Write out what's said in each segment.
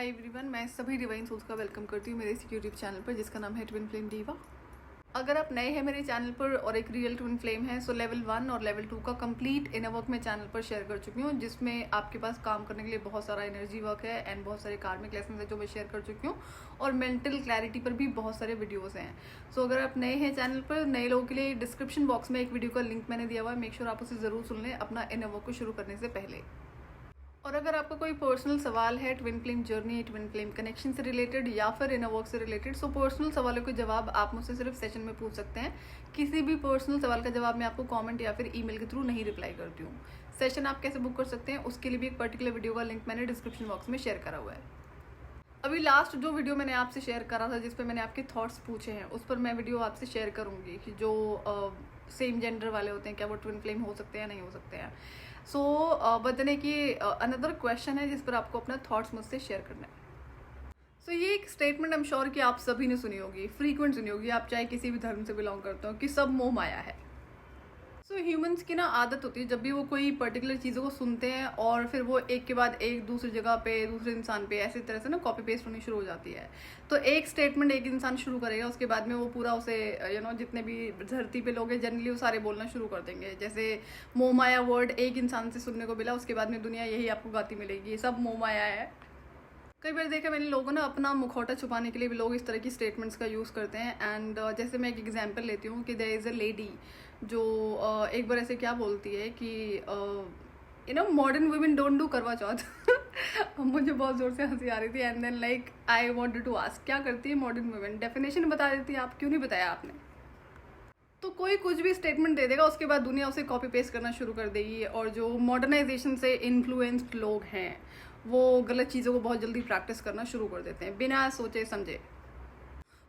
Hi everyone, मैं सभी divine souls का वेलकम करती हूँ मेरे इस यूट्यूब चैनल पर जिसका नाम है ट्विन फ्लेम डीवा। अगर आप नए हैं मेरे चैनल पर और एक रियल ट्विन फ्लेम है, सो लेवल 1 और लेवल 2 का कंप्लीट इनर वर्क मैं चैनल पर शेयर कर चुकी हूँ, जिसमें आपके पास काम करने के लिए बहुत सारा एनर्जी वर्क है एंड बहुत सारे कार्मिक लेसन है जो मैं शेयर कर चुकी हूँ, और मेंटल क्लैरिटी पर भी बहुत सारे वीडियोज़ हैं। सो अगर आप नए हैं चैनल पर, नए लोगों के लिए डिस्क्रिप्शन बॉक्स में एक वीडियो का लिंक मैंने दिया हुआ है, मेक श्योर आप उसे ज़रूर सुन लें अपना इनर वर्क को शुरू करने से पहले। और अगर आपका कोई पर्सनल सवाल है twin flame journey, twin flame connection से रिलेटेड या फिर इनर वर्क से रिलेटेड, सो पर्सनल सवालों के जवाब आप मुझसे सिर्फ सेशन में पूछ सकते हैं। किसी भी पर्सनल सवाल का जवाब मैं आपको कमेंट या फिर ईमेल के थ्रू नहीं रिप्लाई करती हूँ। सेशन आप कैसे बुक कर सकते हैं उसके लिए भी एक पर्टिकुलर वीडियो का लिंक मैंने डिस्क्रिप्शन बॉक्स में शेयर करा हुआ है। अभी लास्ट जो वीडियो मैंने आपसे शेयर करा था जिस पर मैंने आपके थॉट्स पूछे हैं, उस पर मैं वीडियो आपसे शेयर करूंगी कि जो सेम जेंडर वाले होते हैं क्या वो ट्विन फ्लेम हो सकते हैं, नहीं हो सकते हैं। सो बताने की अनदर क्वेश्चन है जिस पर आपको अपना थॉट्स मुझसे शेयर करना है। सो ये एक स्टेटमेंट आई एम श्योर कि आप सभी ने सुनी होगी, फ्रीक्वेंट सुनी होगी, आप चाहे किसी भी धर्म से बिलोंग करते हो, कि सब मोह माया है। सो ह्यूमंस की ना आदत होती है जब भी वो कोई पर्टिकुलर चीज़ों को सुनते हैं और फिर वो एक के बाद एक दूसरी जगह पे दूसरे इंसान पे ऐसी तरह से ना कॉपी पेस्ट होनी शुरू हो जाती है। तो एक स्टेटमेंट एक इंसान शुरू करेगा, उसके बाद में वो पूरा उसे जितने भी धरती पे लोग हैं जनरली वो सारे बोलना शुरू कर देंगे। जैसे मोह माया वर्ड एक इंसान से सुनने को मिला, उसके बाद में दुनिया यही आपको गाती मिलेगी, सब मोह माया है। कई बार देखा मैंने लोगों ना अपना मुखौटा छुपाने के लिए भी लोग इस तरह की स्टेटमेंट्स का यूज़ करते हैं। एंड जैसे मैं एक एग्जांपल लेती हूँ कि देयर इज़ अ लेडी जो एक बार ऐसे क्या बोलती है कि मॉडर्न वुमेन डोंट डू करवा चौथ। मुझे बहुत ज़ोर से हंसी आ रही थी and then like I wanted to ask क्या करती है मॉडर्न वुमेन, डेफिनेशन बता देती है, आप क्यों नहीं बताया आपने। तो कोई कुछ भी स्टेटमेंट दे देगा, उसके बाद दुनिया उसे कॉपी पेस्ट करना शुरू कर देगी, और जो मॉडर्नाइजेशन से इन्फ्लुएंस्ड लोग हैं वो गलत चीज़ों को बहुत जल्दी प्रैक्टिस करना शुरू कर देते हैं बिना सोचे समझे।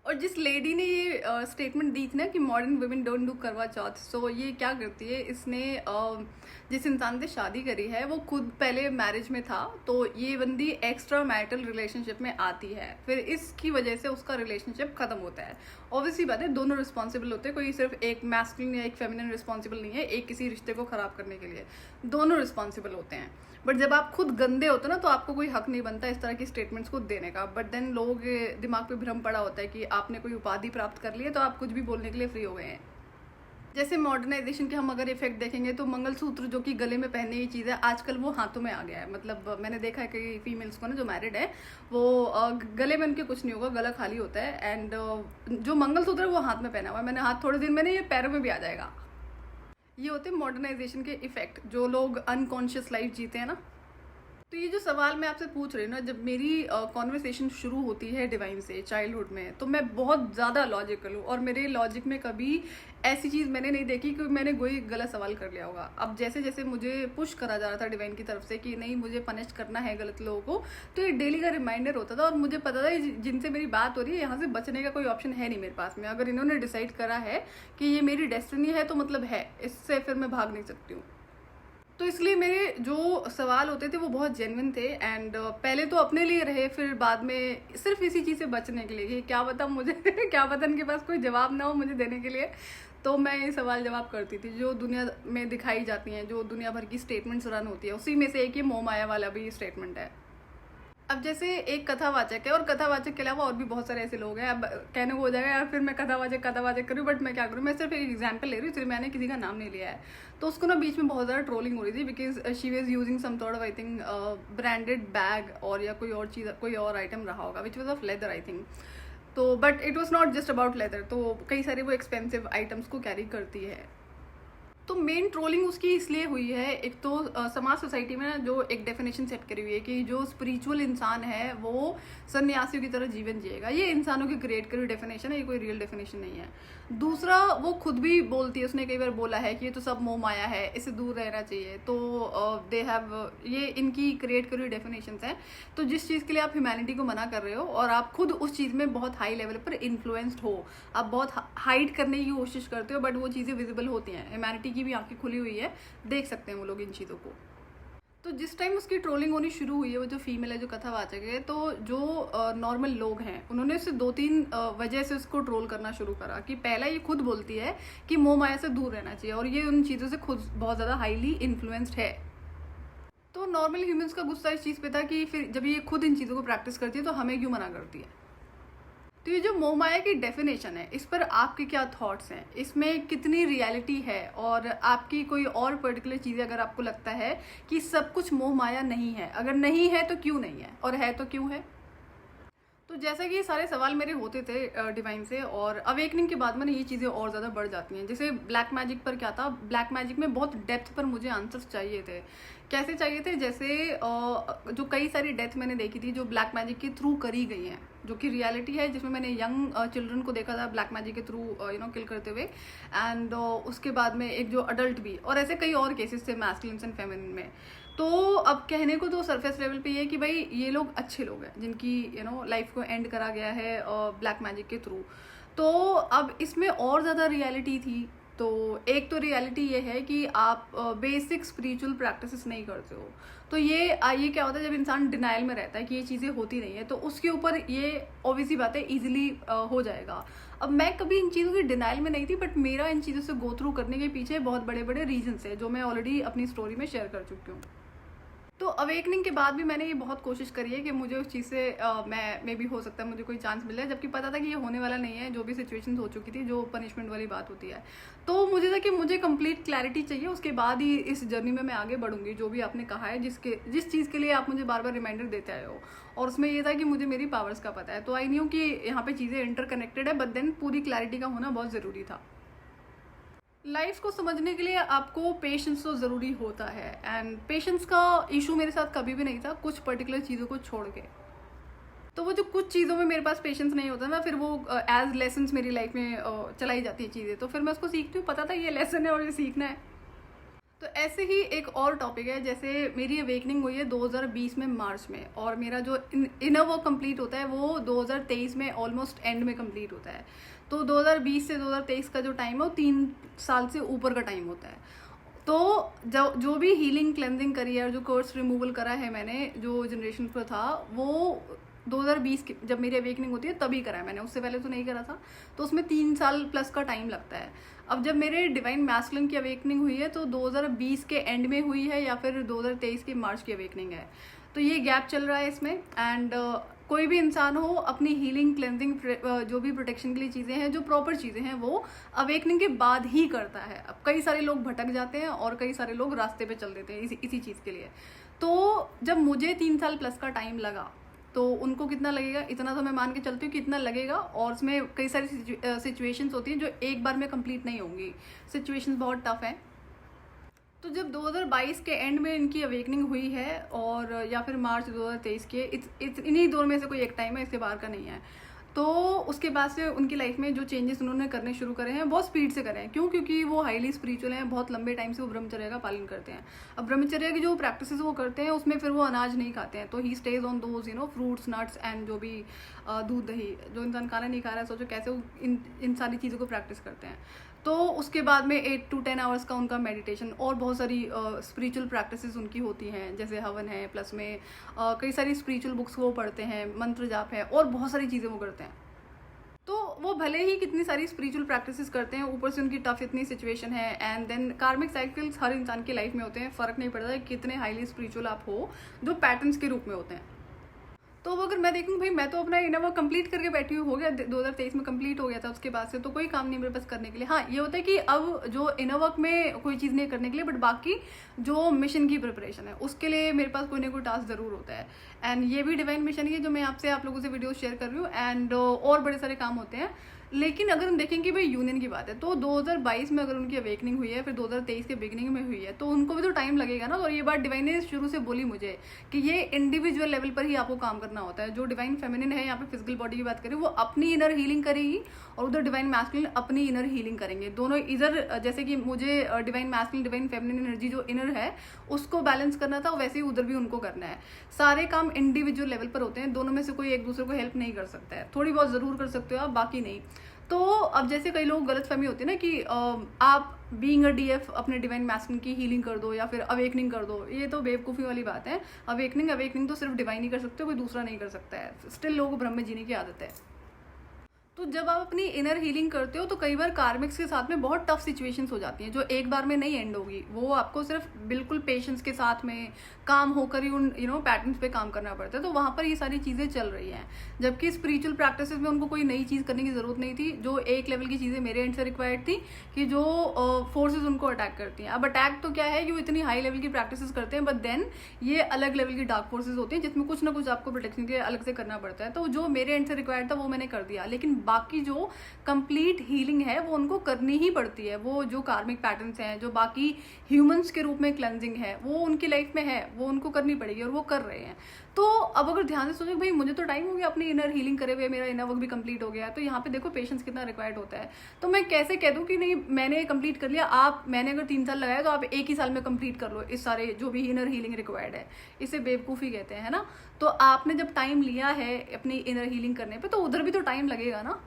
और जिस लेडी ने ये स्टेटमेंट दी थी ना कि मॉडर्न वुमेन डोंट डू करवा चौथ, सो ये क्या करती है, इसने जिस इंसान से शादी करी है वो खुद पहले मैरिज में था, तो ये बंदी एक्स्ट्रा मैरिटल रिलेशनशिप में आती है, फिर इसकी वजह से उसका रिलेशनशिप खत्म होता है। ऑब्वियसली बात है, दोनों रिस्पॉन्सिबल होते हैं, कोई सिर्फ एक मैस्कुलिन या एक फेमिनिन रिस्पॉन्सिबल नहीं है एक किसी रिश्ते को खराब करने के लिए, दोनों रिस्पॉन्सिबल होते हैं। बट जब आप खुद गंदे होते हो ना तो आपको कोई हक नहीं बनता इस तरह की स्टेटमेंट्स को देने का। बट देन लोगों के दिमाग पे भ्रम पड़ा होता है कि आपने कोई उपाधि प्राप्त कर ली है तो आप कुछ भी बोलने के लिए फ्री हो गए हैं। जैसे मॉडर्नाइजेशन के हम अगर इफेक्ट देखेंगे तो मंगलसूत्र जो कि गले में पहनने की चीज़ है आजकल वो हाथों में आ गया है। मतलब मैंने देखा है कि फीमेल्स को ना जो मैरिड है वो गले में उनके कुछ नहीं होगा, गला खाली होता है, एंड जो मंगलसूत्र है वो हाथ में पहना हुआ है। मैंने हाथ थोड़े दिन में ये पैरों में भी आ जाएगा। ये होते हैं मॉडर्नाइजेशन के इफेक्ट, जो लोग अनकॉन्शियस लाइफ जीते हैं ना। तो ये जो सवाल मैं आपसे पूछ रही हूँ ना, जब मेरी कॉन्वर्सेशन शुरू होती है डिवाइन से चाइल्डहुड में, तो मैं बहुत ज़्यादा लॉजिकल हूँ और मेरे लॉजिक में कभी ऐसी चीज़ मैंने नहीं देखी कि मैंने कोई गलत सवाल कर लिया होगा। अब जैसे जैसे मुझे पुश करा जा रहा था डिवाइन की तरफ से कि नहीं मुझे पनिश करना है गलत लोगों को, तो ये डेली का रिमाइंडर होता था और मुझे पता था जिनसे मेरी बात हो रही है यहाँ से बचने का कोई ऑप्शन है नहीं मेरे पास में। अगर इन्होंने डिसाइड करा है कि ये मेरी डेस्टिनी है तो मतलब है, इससे फिर मैं भाग नहीं सकती हूँ। तो इसलिए मेरे जो सवाल होते थे वो बहुत जेन्युइन थे, एंड पहले तो अपने लिए रहे, फिर बाद में सिर्फ इसी चीज़ से बचने के लिए कि क्या पता मुझे क्या पता इनके पास कोई जवाब ना हो मुझे देने के लिए, तो मैं ये सवाल जवाब करती थी जो दुनिया में दिखाई जाती हैं, जो दुनिया भर की स्टेटमेंट्स रन होती है, उसी में से एक ये मोह माया वाला भी स्टेटमेंट है। अब जैसे एक कथावाचक है और कथावाचक के अलावा और भी बहुत सारे ऐसे लोग हैं। अब कहने को हो जाएगा यार फिर मैं कथावाचक करूँ, बट मैं क्या करूँ, मैं सिर्फ एक एग्जांपल ले रही हूँ, सिर्फ मैंने किसी का नाम नहीं लिया है। तो उसको ना बीच में बहुत ज़्यादा ट्रोलिंग हो रही थी because she was using some sort of I think branded bag और या कोई और चीज़, कोई और आइटम रहा होगा which was of leather I think. तो but it was not just about leather, तो कई सारे वो एक्सपेंसिव आइटम्स को कैरी करती है। तो मेन ट्रोलिंग उसकी इसलिए हुई है, एक तो समाज सोसाइटी में ना जो एक डेफिनेशन सेट करी हुई है कि जो स्पिरिचुअल इंसान है वो सन्यासियों की तरह जीवन जिएगा। ये इंसानों की क्रिएट करी डेफिनेशन है, ये कोई रियल डेफिनेशन नहीं है। दूसरा, वो खुद भी बोलती है, उसने कई बार बोला है कि ये तो सब मोह माया है, इससे दूर रहना चाहिए। तो दे हैव, ये इनकी क्रिएट करी डेफिनेशंस हैं। तो जिस चीज़ के लिए आप ह्यूमैनिटी को मना कर रहे हो और आप खुद उस चीज़ में बहुत हाई लेवल पर इन्फ्लुएंस्ड हो, आप बहुत हाइड करने की कोशिश करते हो, बट वो चीज़ें विजिबल होती हैं, ह्यूमैनिटी की भी आंखें खुली हुई है, देख सकते हैं वो लोग इन चीज़ों को। तो जिस टाइम उसकी ट्रोलिंग होनी शुरू हुई है, वो जो फीमेल है जो कथावाचक है, तो जो नॉर्मल लोग हैं उन्होंने उससे 2-3 वजह से उसको ट्रोल करना शुरू करा। कि पहला, ये खुद बोलती है कि मोह माया से दूर रहना चाहिए और ये उन चीज़ों से खुद बहुत ज़्यादा हाईली इन्फ्लुएंस्ड है। तो नॉर्मल ह्यूमंस का गुस्सा इस चीज़ पे था कि फिर जब ये खुद इन चीज़ों को प्रैक्टिस करती है तो हमें क्यों मना करती है। तो ये जो मोह माया की डेफिनेशन है, इस पर आपके क्या थॉट्स हैं, इसमें कितनी रियलिटी है, और आपकी कोई और पर्टिकुलर चीज़ें अगर आपको लगता है कि सब कुछ मोह माया नहीं है, अगर नहीं है तो क्यों नहीं है, और है तो क्यों है। तो जैसा कि ये सारे सवाल मेरे होते थे डिवाइन से, और अवेकनिंग के बाद में ये चीज़ें और ज़्यादा बढ़ जाती हैं। जैसे ब्लैक मैजिक पर क्या था, ब्लैक मैजिक में बहुत डेप्थ पर मुझे आंसर्स चाहिए थे। कैसे चाहिए थे, जैसे जो कई सारी डेथ मैंने देखी थी जो ब्लैक मैजिक के थ्रू करी गई हैं, जो कि रियलिटी है, जिसमें मैंने यंग चिल्ड्रन को देखा था ब्लैक मैजिक के थ्रू किल करते हुए, एंड उसके बाद में एक जो अडल्ट भी, और ऐसे कई और केसेस थे मैस्कुलिन एंड फेमिनिन में। तो अब कहने को तो सरफेस लेवल पे ये कि भाई ये लोग अच्छे लोग हैं जिनकी लाइफ को एंड करा गया है ब्लैक मैजिक के थ्रू। तो अब इसमें और ज़्यादा रियलिटी थी। तो एक तो रियलिटी ये है कि आप बेसिक स्पिरिचुअल प्रैक्टिसेस नहीं करते हो, तो ये क्या होता है, जब इंसान डिनाइल में रहता है कि ये चीज़ें होती नहीं है, तो उसके ऊपर ये ऑब्वियसली बात है ईजिली हो जाएगा। अब मैं कभी इन चीज़ों की डिनाइल में नहीं थी, बट मेरा इन चीज़ों से गो थ्रू करने के पीछे बहुत बड़े बड़े रीजंस है जो मैं ऑलरेडी अपनी स्टोरी में शेयर कर चुकी हूँ। तो अवेकनिंग के बाद भी मैंने ये बहुत कोशिश करी है कि मुझे उस चीज़ से मैं भी हो सकता है मुझे कोई चांस मिल जाए, जबकि पता था कि ये होने वाला नहीं है। जो भी सिचुएशंस हो चुकी थी, जो पनिशमेंट वाली बात होती है, तो मुझे था कि मुझे कंप्लीट क्लैरिटी चाहिए, उसके बाद ही इस जर्नी में मैं आगे बढ़ूंगी। जो भी आपने कहा है, जिस चीज़ के लिए आप मुझे बार बार रिमाइंडर देते आए हो, और उसमें ये था कि मुझे मेरी पावर्स का पता है, तो आई न्यू कि यहाँ पे चीज़ें इंटरकनेक्टेड है, बट देन पूरी क्लैरिटी का होना बहुत ज़रूरी था। लाइफ को समझने के लिए आपको पेशेंस तो ज़रूरी होता है, एंड पेशेंस का इशू मेरे साथ कभी भी नहीं था, कुछ पर्टिकुलर चीज़ों को छोड़ के। तो वो जो कुछ चीज़ों में मेरे पास पेशेंस नहीं होता ना, फिर वो एज लेसन्स मेरी लाइफ में चलाई जाती है चीज़ें, तो फिर मैं उसको सीखती हूँ, पता था ये लेसन है और ये सीखना है। तो ऐसे ही एक और टॉपिक है, जैसे मेरी अवेकनिंग हुई है 2020 में मार्च में, और मेरा जो इनर वर्क कंप्लीट होता है वो 2023 में ऑलमोस्ट एंड में कंप्लीट होता है। तो 2020 से 2023 का जो टाइम है वो 3 साल से ऊपर का टाइम होता है। तो जो भी हीलिंग क्लेंजिंग करी है और जो कर्स रिमूवल करा है मैंने, जो जनरेशन पर था, वो 2020 की जब मेरी अवेकनिंग होती है तभी करा है मैंने, उससे पहले तो नहीं करा था। तो उसमें 3 साल प्लस का टाइम लगता है। अब जब मेरे डिवाइन मैस्कुलिन की अवेकनिंग हुई है तो 2020 के एंड में हुई है, या फिर 2023 के मार्च की अवेकनिंग है, तो ये गैप चल रहा है इसमें। एंड कोई भी इंसान हो, अपनी हीलिंग क्लेंजिंग जो भी प्रोटेक्शन के लिए चीज़ें हैं, जो प्रॉपर चीज़ें हैं, वो अवेकनिंग के बाद ही करता है। अब कई सारे लोग भटक जाते हैं और कई सारे लोग रास्ते पे चल देते हैं इसी चीज़ के लिए। तो जब मुझे 3 साल प्लस का टाइम लगा, तो उनको कितना लगेगा, इतना तो मैं मान के चलती हूँ कि इतना लगेगा। और उसमें कई सारी सिचुएशंस होती हैं जो एक बार में कंप्लीट नहीं होंगी, सिचुएशंस बहुत टफ हैं। तो जब 2022 के एंड में इनकी अवेकनिंग हुई है, और या फिर मार्च 2023 के, इन्हीं दो में से कोई एक टाइम है, इसके बाहर का नहीं है। तो उसके बाद से उनकी लाइफ में जो चेंजेस उन्होंने करने शुरू करे हैं, बहुत स्पीड से करे हैं। क्यों? क्योंकि वो हाईली स्पिरिचुअल हैं, बहुत लंबे टाइम से वो ब्रह्मचर्य का पालन करते हैं। अब ब्रह्मचर्य की जो प्रैक्टिसेस वो करते हैं, उसमें फिर वो अनाज नहीं खाते हैं, तो he stays on those fruits, nuts and जो भी दूध दही, जो इंसान खाना नहीं खा रहा है, सोचो कैसे वो इन सारी चीज़ों को प्रैक्टिस करते हैं। तो उसके बाद में 8 to 10 आवर्स का उनका मेडिटेशन, और बहुत सारी स्पिरिचुअल प्रैक्टिसेस उनकी होती हैं, जैसे हवन है, प्लस में कई सारी स्पिरिचुअल बुक्स वो पढ़ते हैं, मंत्र जाप है, और बहुत सारी चीज़ें वो करते हैं। तो वो भले ही कितनी सारी स्पिरिचुअल प्रैक्टिसेस करते हैं, ऊपर से उनकी टफ इतनी सिचुएशन है, एंड देन कार्मिक साइकिल्स हर इंसान की लाइफ में होते हैं, फ़र्क नहीं पड़ता है कितने हाईली स्पिरिचुअल आप हो, जो पैटर्न्स के रूप में होते हैं। तो अगर मैं देखूँ भाई, मैं तो अपना इनर वर्क कंप्लीट करके बैठी हुई, हो गया 2023 में कंप्लीट हो गया था, उसके बाद से तो कोई काम नहीं मेरे पास करने के लिए। हाँ, ये होता है कि अब जो इनर वर्क में कोई चीज़ नहीं करने के लिए, बट बाकी जो मिशन की प्रिपरेशन है उसके लिए मेरे पास कोई ना कोई टास्क ज़रूर होता है। एंड ये भी डिवाइन मिशन ही है जो मैं आप लोगों से वीडियो शेयर कर रही हूँ, एंड और बड़े सारे काम होते हैं। लेकिन अगर हम देखेंगे भाई यूनियन की बात है, तो 2022 में अगर उनकी अवेकनिंग हुई है, फिर 2023 के बिगिनिंग में हुई है, तो उनको भी तो टाइम लगेगा ना। और ये बात डिवाइन ने शुरू से बोली मुझे कि ये इंडिविजुअल लेवल पर ही आपको काम करना होता है। जो डिवाइन फेमिनिन है, यहाँ पे फिजिकल बॉडी की बात करें, वो अपनी इनर हीलिंग करेगी, और उधर डिवाइन मैस्कुलिन अपनी इनर हीलिंग करेंगे। दोनों इधर, जैसे कि मुझे divine masculine, divine feminine energy जो इनर है उसको बैलेंस करना था, वैसे ही उधर भी उनको करना है। सारे काम इंडिविजुअल लेवल पर होते हैं, दोनों में से कोई एक दूसरे को हेल्प नहीं कर सकता है। थोड़ी बहुत ज़रूर कर सकते हो आप, बाकी नहीं। तो अब जैसे कई लोग गलत फहमी होती है ना कि आप बीइंग अ डीएफ अपने डिवाइन मैस्कुलिन की हीलिंग कर दो या फिर अवेकनिंग कर दो, ये तो बेवकूफ़ी वाली बात है। अवेकनिंग तो सिर्फ डिवाइन ही कर सकते हो, कोई दूसरा नहीं कर सकता है। स्टिल लोगों को ब्रह्म में जीने की आदत है। तो जब आप अपनी इनर हीलिंग करते हो तो कई बार कार्मिक्स के साथ में बहुत टफ सिचुएशंस हो जाती हैं जो एक बार में नहीं एंड होगी। वो आपको सिर्फ बिल्कुल पेशेंस के साथ में काम होकर ही उन पैटर्न्स पे काम करना पड़ता है। तो वहाँ पर ये सारी चीज़ें चल रही हैं, जबकि स्पिरिचुअल प्रैक्टिसेस में उनको कोई नई चीज़ करने की ज़रूरत नहीं थी। जो एक लेवल की चीज़ें मेरे एंड से रिक्वायर्ड थी कि जो फोर्सेज उनको अटैक करती हैं। अब अटैक तो क्या है कि वो इतनी हाई लेवल की प्रैक्टिस करते हैं, बट देन ये अलग लेवल की डार्क फोर्सेज होती हैं जिसमें कुछ ना कुछ आपको प्रोटेक्शन के लिए अलग से करना पड़ता है। तो जो मेरे एंड से रिक्वायर्ड था वो मैंने कर दिया, लेकिन बाकी जो कंप्लीट हीलिंग है वो उनको करनी ही पड़ती है। वो जो कार्मिक पैटर्न्स हैं, जो बाकी ह्यूमंस के रूप में क्लेंजिंग है, वो उनकी लाइफ में है, वो उनको करनी पड़ेगी और वो कर रहे हैं। तो अब अगर ध्यान से सोचो भाई मुझे तो टाइम हो गया अपनी इनर हीलिंग करे हुए, मेरा इनर वर्क भी कंप्लीट हो गया, तो यहाँ पे देखो पेशेंस कितना रिक्वायर्ड होता है। तो मैं कैसे कह दूँ कि नहीं मैंने कंप्लीट कर लिया, मैंने अगर 3 साल लगाया तो आप 1 ही साल में कंप्लीट कर लो इस सारे जो भी इनर हीलिंग रिक्वायर्ड है। इसे बेवकूफ़ी कहते हैं, है ना। तो आपने जब टाइम लिया है अपनी इनर हीलिंग करने पर, तो उधर भी तो टाइम लगेगा ना।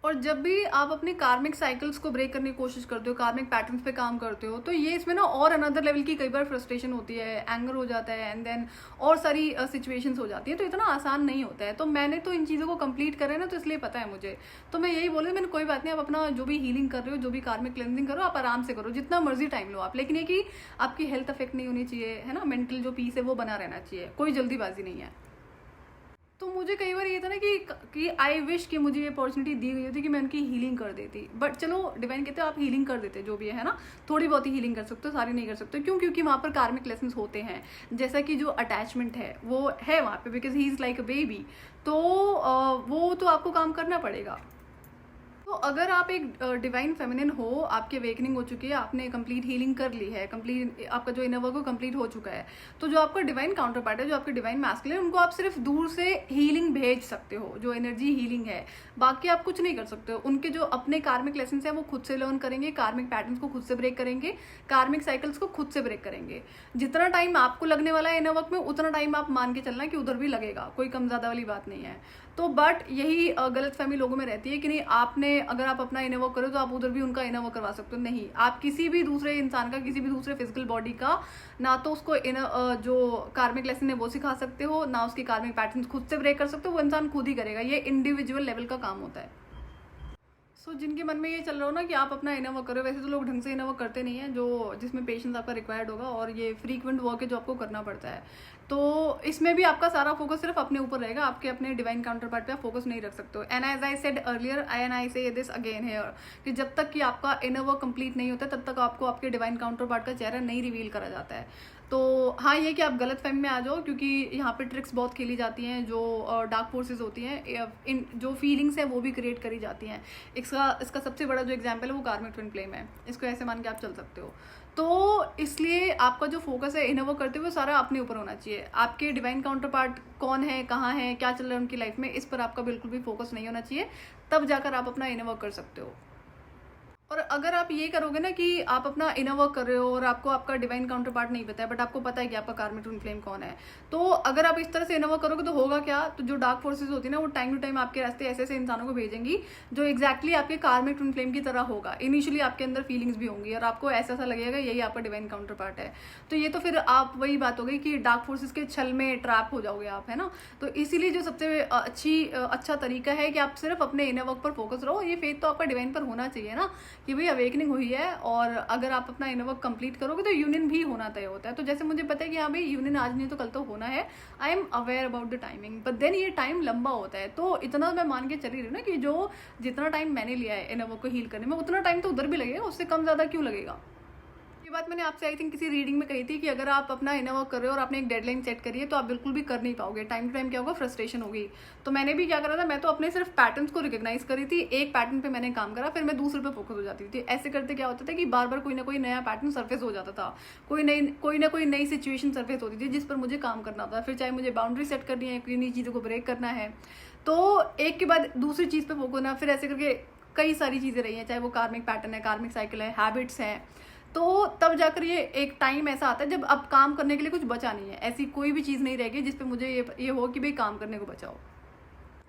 और जब भी आप अपने कार्मिक साइकिल्स को ब्रेक करने की कोशिश करते हो, कार्मिक पैटर्न्स पे काम करते हो, तो ये इसमें ना और अनदर लेवल की कई बार फ्रस्ट्रेशन होती है, एंगर हो जाता है, एंड देन और सारी सिचुएशंस हो जाती है। तो इतना आसान नहीं होता है। तो मैंने तो इन चीज़ों को कंप्लीट करा है ना, तो इसलिए पता है मुझे। तो मैं यही बोल रही हूँ, मैंने कोई बात नहीं, आप अपना जो भी हीलिंग कर रहे हो, जो भी कार्मिक क्लेंजिंग करो, आप आराम से करो, जितना मर्जी टाइम लो आप, लेकिन ये कि आपकी हेल्थ अफेक्ट नहीं होनी चाहिए, है ना। मेंटल जो पीस है वो बना रहना चाहिए, कोई जल्दीबाजी नहीं है। तो मुझे कई बार ये था ना कि आई विश कि मुझे ये अपॉर्चुनिटी दी गई होती कि मैं उनकी हीलिंग कर देती। बट चलो डिवाइन कहते हो आप हीलिंग कर देते जो भी है ना, थोड़ी बहुत ही हीलिंग कर सकते हो, सारी नहीं कर सकते। क्यों? क्योंकि वहाँ पर कार्मिक लेसन्स होते हैं, जैसा कि जो अटैचमेंट है वो है वहाँ पे, because he is like a baby. तो वो तो आपको काम करना पड़ेगा। तो अगर आप एक डिवाइन फेमिनिन हो, आपकी अवेकनिंग हो चुकी है, आपने कंप्लीट हीलिंग कर ली है, कंप्लीट आपका जो इनर वर्क कंप्लीट हो चुका है, तो जो आपका डिवाइन काउंटर पार्ट है, जो आपके डिवाइन मैस्कुलिन, उनको आप सिर्फ दूर से हीलिंग भेज सकते हो, जो एनर्जी हीलिंग है। बाकी आप कुछ नहीं कर सकते हो। उनके जो अपने कार्मिक लेसन है वो खुद से लर्न करेंगे, कार्मिक पैटर्न्स को खुद से ब्रेक करेंगे, कार्मिक साइकिल्स को खुद से ब्रेक करेंगे। जितना टाइम आपको लगने वाला है इनर वर्क में, उतना टाइम आप मान के चलना कि उधर भी लगेगा, कोई कम ज्यादा वाली बात नहीं है। तो बट यही गलत फहमी लोगों में रहती है कि नहीं आपने अगर आप अपना इनर वर्क करो तो आप उधर भी उनका इनर वर्क करवा सकते हो। नहीं, आप किसी भी दूसरे इंसान का, किसी भी दूसरे फिजिकल बॉडी का ना तो उसको जो कार्मिक लेसन है वो सिखा सकते हो, ना उसकी कार्मिक पैटर्न्स खुद से ब्रेक कर सकते हो। वो इंसान खुद ही करेगा, ये इंडिविजुअल लेवल का काम होता है। जिनके मन में ये चल रहा हो ना कि आप अपना इनर वर्क करो, वैसे तो लोग ढंग से इनर वर्क करते नहीं है, जो जिसमें पेशेंस आपका रिक्वायर्ड होगा, और ये फ्रीक्वेंट वर्क है जो आपको करना पड़ता है। तो इसमें भी आपका सारा फोकस सिर्फ अपने ऊपर रहेगा, आपके अपने डिवाइन काउंटर पार्ट पे आप फोकस नहीं रख सकते हो। And as I said earlier, I say this again here, कि जब तक कि आपका इनर वर्क कंप्लीट नहीं होता तब तक आपको आपके डिवाइन काउंटर पार्ट का चेहरा नहीं रिवील करा जाता है। तो हाँ, ये कि आप गलत फहमी में आ जाओ, क्योंकि यहाँ पे ट्रिक्स बहुत खेली जाती हैं, जो डार्क फोर्सेस होती हैं, इन जो फीलिंग्स हैं वो भी क्रिएट करी जाती हैं। इसका सबसे बड़ा जो एग्जांपल है वो कार्मिक ट्विन फ्लेम है, इसको ऐसे मान के आप चल सकते हो। तो इसलिए आपका जो फोकस है इनर वर्क करते हुए सारा अपने ऊपर होना चाहिए। आपके डिवाइन काउंटर पार्ट कौन है, कहाँ है, क्या चल रहा है उनकी लाइफ में, इस पर आपका बिल्कुल भी फोकस नहीं होना चाहिए। तब जाकर आप अपना इनर वर्क कर सकते हो। और अगर आप ये करोगे ना कि आप अपना इनर वर्क कर रहे हो और आपको आपका डिवाइन काउंटर पार्ट नहीं पता है, बट आपको पता है कि आपका कार्मिक ट्विन फ्लेम कौन है, तो अगर आप इस तरह से इनर वर्क करोगे तो होगा क्या, तो जो डार्क फोर्सेस होती है ना वो टाइम टू टाइम आपके रास्ते ऐसे ऐसे इंसानों को भेजेंगी जो एग्जैक्टली आपके कार्मिक ट्विन फ्लेम की तरह होगा। इनिशियली आपके अंदर फीलिंग्स भी होंगी और आपको ऐसा ऐसा लगेगा यही आपका डिवाइन काउंटर पार्ट है। तो ये तो फिर आप वही बात हो गई कि डार्क फोर्सेस के छल में ट्रैप हो जाओगे आप, है ना। तो इसीलिए जो सबसे अच्छा तरीका है कि आप सिर्फ अपने इनर वर्क पर फोकस रहो। ये फेथ तो आपका डिवाइन पर होना चाहिए ना, कि भाई अवेकनिंग हुई है और अगर आप अपना इनर वर्क कंप्लीट करोगे तो यूनियन भी होना तय होता है। तो जैसे मुझे पता है कि हाँ भाई यूनियन आज नहीं तो कल तो होना है, I am aware about the timing, but then ये टाइम लंबा होता है। तो इतना मैं मान के चली रही हूँ ना कि जो जितना टाइम मैंने लिया है इनर वर्क को हील करने में, उतना टाइम तो उधर भी लगेगा, उससे कम ज्यादा क्यों लगेगा। बात मैंने आपसे आई थिंक किसी रीडिंग में कही थी कि अगर आप अपना इनर वर्क कर रहे हो और आपने एक डेडलाइन सेट करी है तो आप बिल्कुल भी कर नहीं पाओगे। टाइम टू टाइम क्या होगा, फ्रस्ट्रेशन होगी। तो मैंने भी क्या करा था, मैं तो अपने सिर्फ पैटर्न्स को रिकॉग्नाइज करी थी, एक पैटर्न पे मैंने काम करा, फिर मैं दूसरे पे फोकस हो जाती थी। ऐसे करते क्या होता था कि बार बार कोई ना कोई नया पैटर्न सर्फेस हो जाता था, कोई ना कोई नई सिचुएशन सर्फेस होती थी जिस पर मुझे काम करना था। फिर चाहे मुझे बाउंड्री सेट करनी है, किन्हीं चीज़ों को ब्रेक करना है, तो एक के बाद दूसरी चीज़ पे फोकस होना। फिर ऐसे करके कई सारी चीज़ें रही हैं, चाहे वो कार्मिक पैटर्न है, कार्मिक साइकिल है, हैबिट्स हैं। तो तब जाकर ये एक टाइम ऐसा आता है जब अब काम करने के लिए कुछ बचा नहीं है, ऐसी कोई भी चीज़ नहीं रहेगी जिस पे मुझे ये हो कि भाई काम करने को बचाओ।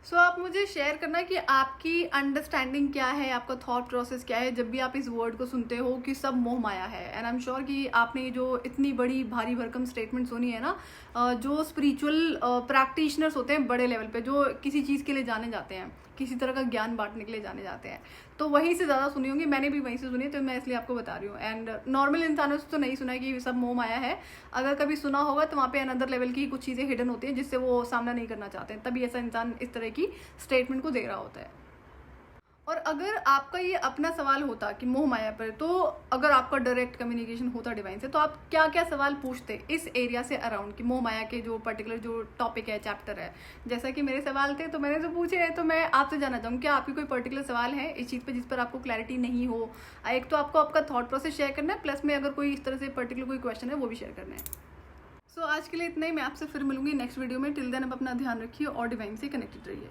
सो आप मुझे शेयर करना कि आपकी अंडरस्टैंडिंग क्या है, आपका थॉट प्रोसेस क्या है जब भी आप इस वर्ड को सुनते हो कि सब मोह माया है। एंड आई एम श्योर कि आपने जो इतनी बड़ी भारी भरकम स्टेटमेंट सुनी है ना, जो स्पिरिचुअल प्रैक्टिशनर्स होते हैं बड़े लेवल पे, जो किसी चीज़ के लिए जाने जाते हैं, किसी तरह का ज्ञान बांटने के लिए जाने जाते हैं, तो वहीं से ज़्यादा सुनी होंगी, मैंने भी वहीं से सुनी, तो मैं इसलिए आपको बता रही हूँ। एंड नॉर्मल इंसानों से तो नहीं सुना है कि सब मोह माया है, अगर कभी सुना होगा तो वहाँ पे अनदर लेवल की कुछ चीज़ें हिडन होती हैं जिससे वो सामना नहीं करना चाहते हैं, तभी ऐसा इंसान इस तरह की स्टेटमेंट को दे रहा होता है। और अगर आपका ये अपना सवाल होता कि मोह माया पर, तो अगर आपका डायरेक्ट कम्युनिकेशन होता डिवाइन से, तो आप क्या क्या सवाल पूछते इस एरिया से अराउंड कि मोह माया के जो पर्टिकुलर जो टॉपिक है, चैप्टर है। जैसा कि मेरे सवाल थे तो मैंने जो पूछे हैं, तो मैं आपसे जानना चाहूँगी क्या आपकी कोई पर्टिकुलर सवाल है इस चीज़ पर जिस पर आपको क्लैरिटी नहीं हो। एक तो आपको आपका थॉट प्रोसेस शेयर करना है, प्लस में अगर कोई इस तरह से पर्टिकुलर कोई क्वेश्चन है वो भी शेयर करना है। सो आज के लिए इतना ही, मैं आपसे फिर मिलूंगी नेक्स्ट वीडियो में। टिल देन आप अपना ध्यान रखिए और डिवाइन से कनेक्टेड रहिए।